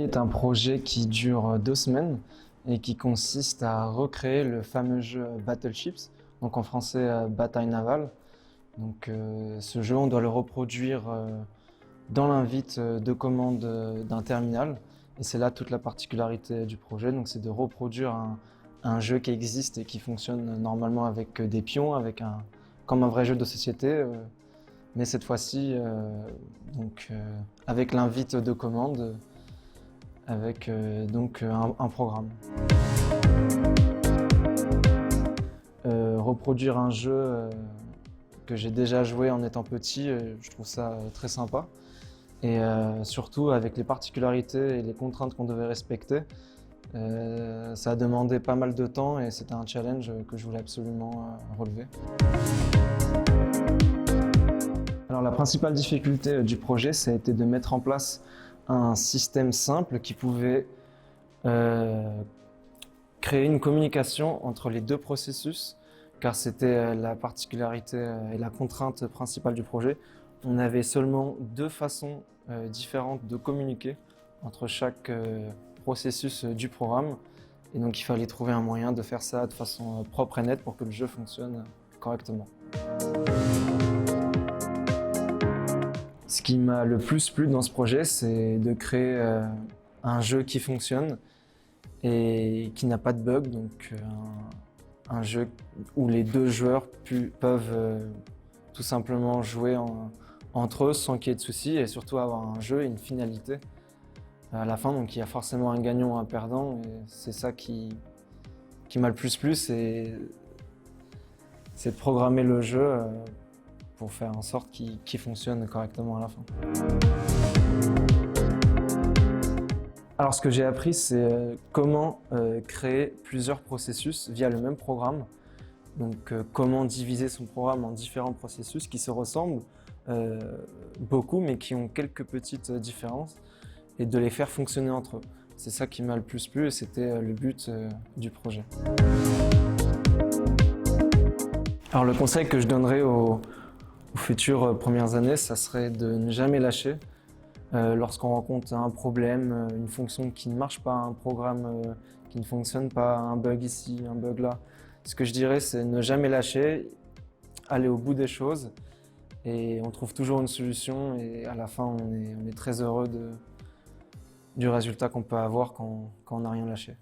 est un projet qui dure 2 semaines et qui consiste à recréer le fameux jeu Battleships, donc en français Bataille navale. Donc, ce jeu, on doit le reproduire dans l'invite de commande d'un terminal. Et c'est là toute la particularité du projet. Donc, c'est de reproduire un jeu qui existe et qui fonctionne normalement avec des pions, comme un vrai jeu de société. Mais cette fois-ci, avec l'invite de commande, avec un programme. Reproduire un jeu que j'ai déjà joué en étant petit, je trouve ça très sympa. Et surtout avec les particularités et les contraintes qu'on devait respecter, ça a demandé pas mal de temps et c'était un challenge que je voulais absolument relever. Alors la principale difficulté du projet, ça a été de mettre en place un système simple qui pouvait créer une communication entre les deux processus, car c'était la particularité et la contrainte principale du projet. On avait seulement 2 façons différentes de communiquer entre chaque processus du programme, et donc il fallait trouver un moyen de faire ça de façon propre et nette pour que le jeu fonctionne correctement. Ce qui m'a le plus plu dans ce projet, c'est de créer un jeu qui fonctionne et qui n'a pas de bug, donc un jeu où les 2 joueurs peuvent tout simplement jouer entre eux sans qu'il y ait de soucis, et surtout avoir un jeu et une finalité à la fin. Donc il y a forcément un gagnant ou un perdant, et c'est ça qui m'a le plus plu, c'est de programmer le jeu pour faire en sorte qu'il fonctionne correctement à la fin. Alors ce que j'ai appris, c'est comment créer plusieurs processus via le même programme. Donc comment diviser son programme en différents processus qui se ressemblent beaucoup, mais qui ont quelques petites différences, et de les faire fonctionner entre eux. C'est ça qui m'a le plus plu et c'était le but du projet. Alors le conseil que je donnerais aux futures premières années, ça serait de ne jamais lâcher. Lorsqu'on rencontre un problème, une fonction qui ne marche pas, un programme qui ne fonctionne pas, un bug ici, un bug là, ce que je dirais, c'est ne jamais lâcher, aller au bout des choses, et on trouve toujours une solution, et à la fin on est très heureux du résultat qu'on peut avoir quand on n'a rien lâché.